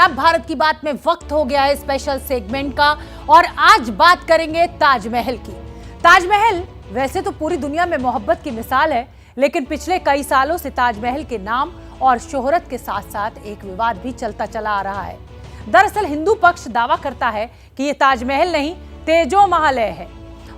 अब भारत की बात में वक्त हो गया है स्पेशल सेगमेंट का और आज बात करेंगे ताजमहल की। ताजमहल वैसे तो पूरी दुनिया में मोहब्बत की मिसाल है, लेकिन पिछले कई सालों से ताजमहल के नाम और शोहरत के साथ साथ एक विवाद भी चलता चला आ रहा है। दरअसल हिंदू पक्ष दावा करता है कि ये ताजमहल नहीं तेजो महालय है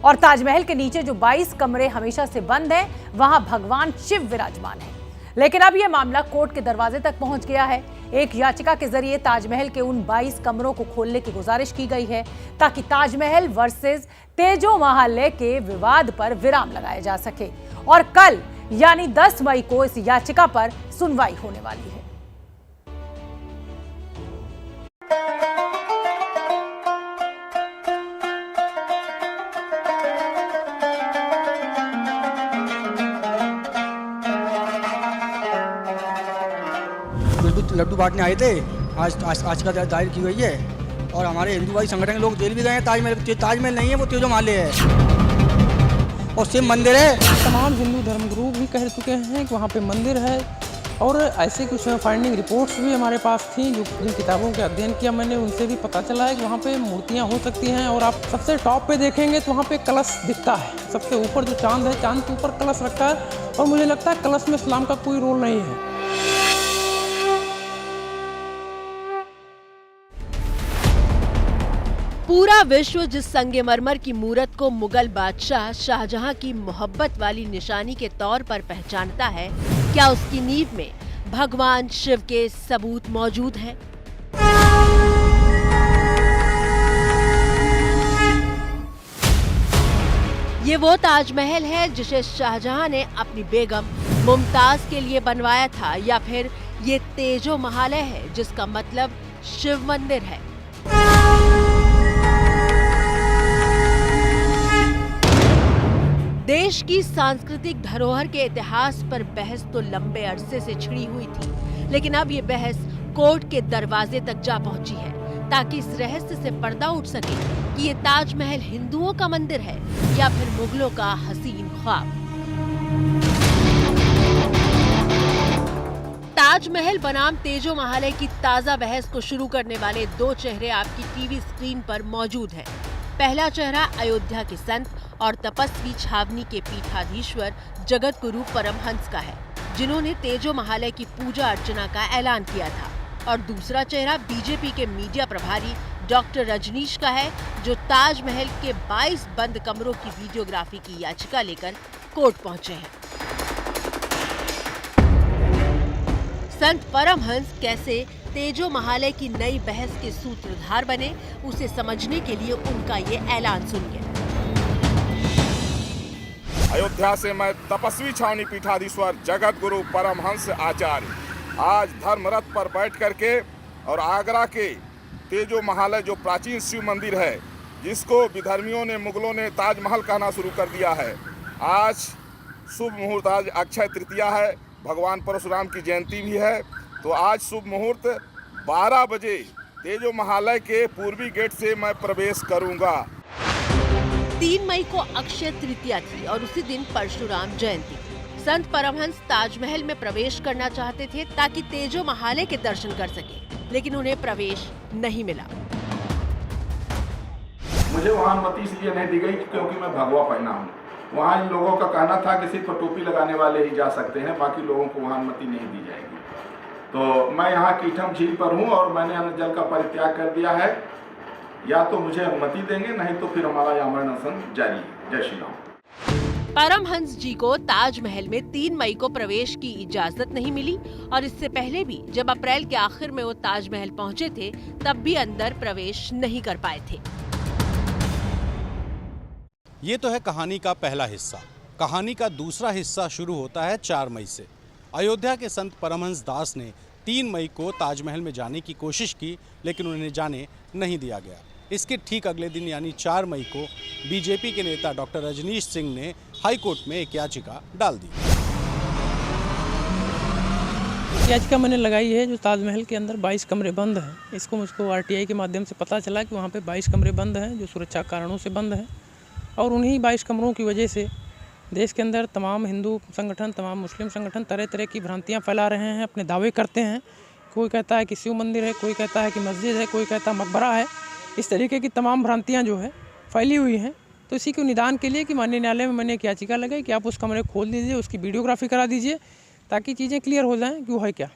और ताजमहल के नीचे जो 22 कमरे हमेशा से बंद हैं, वहां भगवान शिव विराजमान है। लेकिन अब यह मामला कोर्ट के दरवाजे तक पहुंच गया है। एक याचिका के जरिए ताजमहल के उन 22 कमरों को खोलने की गुजारिश की गई है ताकि ताजमहल वर्सेस तेजो महालय के विवाद पर विराम लगाया जा सके। और कल यानी 10 मई को इस याचिका पर सुनवाई होने वाली है। लड्डू बांटने आए थे, आज का दायर की गई है और हमारे हिंदू भाई संगठन के लोग जेल भी गए हैं। ताजमहल नहीं है, वो तेजो महालय है और शिव मंदिर है। तमाम हिंदू धर्मगुरु भी कह चुके हैं कि वहाँ पे मंदिर है और ऐसे कुछ फाइंडिंग रिपोर्ट्स भी हमारे पास थी। जिन किताबों के अध्ययन किया मैंने, उनसे भी पता चला है कि वहाँ पे मूर्तियाँ हो सकती हैं। और आप सबसे टॉप पे देखेंगे तो वहाँ पे कलश दिखता है। सबसे ऊपर जो चांद है, चांद के ऊपर कलश रखा है और मुझे लगता है कलश में इस्लाम का कोई रोल नहीं है। पूरा विश्व जिस संगमरमर की मूरत को मुगल बादशाह शाहजहां की मोहब्बत वाली निशानी के तौर पर पहचानता है, क्या उसकी नींव में भगवान शिव के सबूत मौजूद हैं? ये वो ताजमहल है जिसे शाहजहां ने अपनी बेगम मुमताज के लिए बनवाया था, या फिर ये तेजो महालय है जिसका मतलब शिव मंदिर है? देश की सांस्कृतिक धरोहर के इतिहास पर बहस तो लंबे अरसे से छिड़ी हुई थी, लेकिन अब ये बहस कोर्ट के दरवाजे तक जा पहुंची है ताकि इस रहस्य से पर्दा उठ सके कि ये ताजमहल हिंदुओं का मंदिर है या फिर मुगलों का हसीन ख्वाब। ताजमहल बनाम तेजो महालय की ताजा बहस को शुरू करने वाले दो चेहरे आपकी टीवी स्क्रीन पर मौजूद हैं। पहला चेहरा अयोध्या के संत और तपस्वी छावनी के पीठाधीश्वर जगत गुरु परमहंस का है, जिन्होंने तेजो महालय की पूजा अर्चना का ऐलान किया था। और दूसरा चेहरा बीजेपी के मीडिया प्रभारी डॉक्टर रजनीश का है, जो ताजमहल के 22 बंद कमरों की वीडियोग्राफी की याचिका लेकर कोर्ट पहुंचे हैं। संत परमहंस कैसे तेजो महालय की नई बहस के सूत्रधार बने, उसे समझने के लिए उनका ये ऐलान सुनिए। अयोध्या से मैं तपस्वी छावनी पीठाधीश्वर जगत गुरु परमहंस आचार्य आज धर्म रथ पर बैठ करके और आगरा के तेजो महालय जो प्राचीन शिव मंदिर है, जिसको विधर्मियों ने, मुगलों ने ताजमहल कहना शुरू कर दिया है, आज शुभ मुहूर्त, आज अक्षय तृतीया है, भगवान परशुराम की जयंती भी है, तो आज शुभ मुहूर्त 12 बजे तेजो महालय के पूर्वी गेट से मैं प्रवेश करूंगा। 3 मई को अक्षय तृतीया थी और उसी दिन परशुराम जयंती। संत परमहंस ताजमहल में प्रवेश करना चाहते थे ताकि तेजो महालय के दर्शन कर सके, लेकिन उन्हें प्रवेश नहीं मिला। मुझे वहाँ अनुमति इसलिए नहीं दी गई क्योंकि मैं भगवा पहना हूँ। वहाँ इन लोगों का कहना था कि सिर्फ टोपी लगाने वाले ही जा सकते हैं, बाकी लोगों को वहाँ अनुमति नहीं दी जाएगी। तो मैं यहाँ कीठम झील पर हूँ और मैंने अन्न जल का परित्याग कर दिया है। या तो मुझे अनुमति देंगे, नहीं तो फिर हमारा आमरण अनशन जारी है। जय श्री राम। परमहंस जी को ताजमहल में 3 मई को प्रवेश की इजाजत नहीं मिली और इससे पहले भी जब अप्रैल के आखिर में वो ताजमहल पहुंचे थे, तब भी अंदर प्रवेश नहीं कर पाए थे। ये तो है कहानी का पहला हिस्सा। कहानी का दूसरा हिस्सा शुरू होता है 4 मई से। अयोध्या के संत परमहंस दास ने 3 मई को ताजमहल में जाने की कोशिश की, लेकिन उन्हें जाने नहीं दिया गया। इसके ठीक अगले दिन यानी 4 मई को बीजेपी के नेता डॉक्टर रजनीश सिंह ने हाई कोर्ट में एक याचिका डाल दी। याचिका मैंने लगाई है जो ताजमहल के अंदर 22 कमरे बंद हैं। इसको मुझको आरटीआई के माध्यम से पता चला कि वहाँ पे 22 कमरे बंद हैं जो सुरक्षा कारणों से बंद हैं और उन्हीं 22 कमरों की वजह से देश के अंदर तमाम हिंदू संगठन, तमाम मुस्लिम संगठन तरह तरह की भ्रांतियाँ फैला रहे हैं, अपने दावे करते हैं कोई कहता है कि शिव मंदिर है, कोई कहता है कि मस्जिद है, कोई कहता है मकबरा है। इस तरीके की तमाम भ्रांतियाँ जो है फैली हुई हैं। तो इसी के निदान के लिए कि माननीय न्यायालय में मैंने एक याचिका लगाई कि आप उस कमरे को खोल दीजिए, उसकी वीडियोग्राफी करा दीजिए, ताकि चीज़ें क्लियर हो जाएं कि वो है क्या।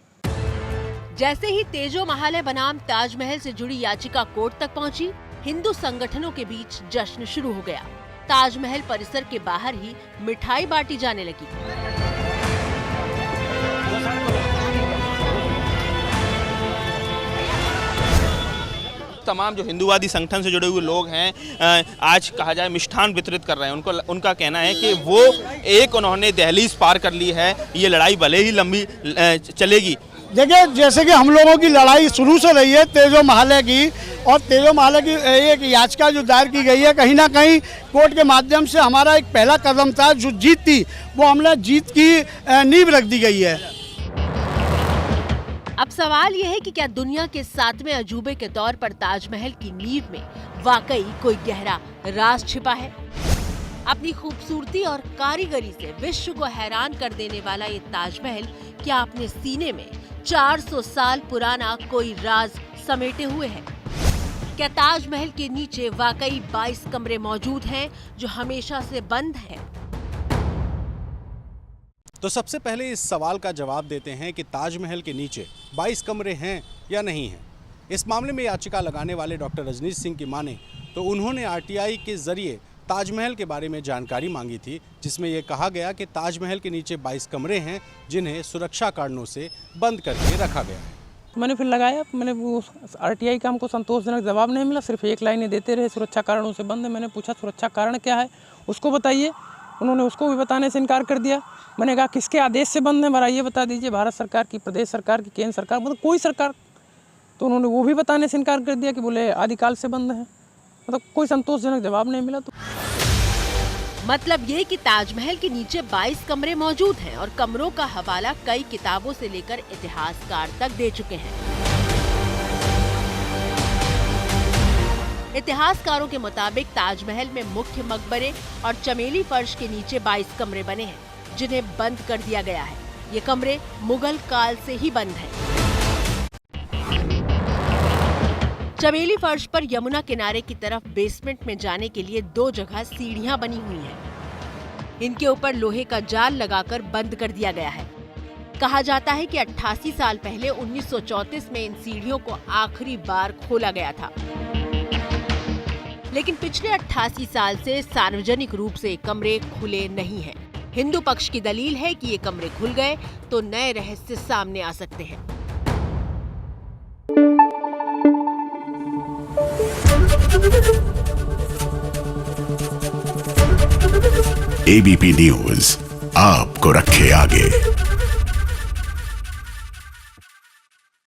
जैसे ही तेजो महालय बनाम ताजमहल से जुड़ी याचिका कोर्ट तक पहुंची, हिंदू संगठनों के बीच जश्न शुरू हो गया। ताजमहल परिसर के बाहर ही मिठाई बांटी जाने लगी। तमाम जो हिंदूवादी संगठन से जुड़े हुए लोग हैं आज कहा जाए मिष्ठान वितरित कर रहे हैं। उनका कहना है कि वो एक उन्होंने दहलीज पार कर ली है, ये लड़ाई भले ही लंबी चलेगी। देखिए, जैसे कि हम लोगों की लड़ाई शुरू से रही है तेजो महालय की, और तेजो महालय की एक याचिका जो दायर की गई है, कहीं ना कहीं कोर्ट के माध्यम से हमारा एक पहला कदम था। जो जीत थी वो हमने जीत की नींव रख दी गई है। अब सवाल यह है कि क्या दुनिया के 7वें अजूबे के तौर पर ताजमहल की नींव में वाकई कोई गहरा राज छिपा है? अपनी खूबसूरती और कारीगरी से विश्व को हैरान कर देने वाला ये ताजमहल क्या अपने सीने में 400 साल पुराना कोई राज समेटे हुए है? क्या ताजमहल के नीचे वाकई 22 कमरे मौजूद हैं जो हमेशा से बंद हैं? तो सबसे पहले इस सवाल का जवाब देते हैं कि ताजमहल के नीचे 22 कमरे हैं या नहीं हैं। इस मामले में याचिका लगाने वाले डॉक्टर रजनीश सिंह की माने तो उन्होंने आरटीआई के जरिए ताजमहल के बारे में जानकारी मांगी थी, जिसमें यह कहा गया कि ताजमहल के नीचे 22 कमरे हैं जिन्हें सुरक्षा कारणों से बंद करके रखा गया है। मैंने फिर लगाया, मैंने वो आरटीआई का हमको संतोषजनक जवाब नहीं मिला, सिर्फ एक लाइनें देते रहे सुरक्षा कारणों से बंद है। मैंने पूछा सुरक्षा कारण क्या है, उसको बताइए। उन्होंने उसको भी बताने से इनकार कर दिया। मैंने कहा किसके आदेश से बंद है, ये बता दीजिए, भारत सरकार की, प्रदेश सरकार की, केंद्र सरकार, मतलब कोई सरकार। तो उन्होंने वो भी बताने से इनकार कर दिया कि बोले आदिकाल से बंद है। मतलब कोई संतोषजनक जवाब नहीं मिला। तो मतलब ये कि ताजमहल के नीचे 22 कमरे मौजूद हैं और कमरों का हवाला कई किताबों से लेकर इतिहासकार तक दे चुके हैं। इतिहासकारों के मुताबिक ताजमहल में मुख्य मकबरे और चमेली फर्श के नीचे 22 कमरे बने हैं जिन्हें बंद कर दिया गया है। ये कमरे मुगल काल से ही बंद हैं। चमेली फर्श पर यमुना किनारे की तरफ बेसमेंट में जाने के लिए 2 जगह सीढ़ियां बनी हुई हैं। इनके ऊपर लोहे का जाल लगाकर बंद कर दिया गया है। कहा जाता है कि 88 साल पहले 1934 में इन सीढ़ियों को आखिरी बार खोला गया था, लेकिन पिछले 88 साल से सार्वजनिक रूप से कमरे खुले नहीं हैं। हिंदू पक्ष की दलील है कि ये कमरे खुल गए तो नए रहस्य सामने आ सकते हैं। एबीपी न्यूज आपको रखे आगे।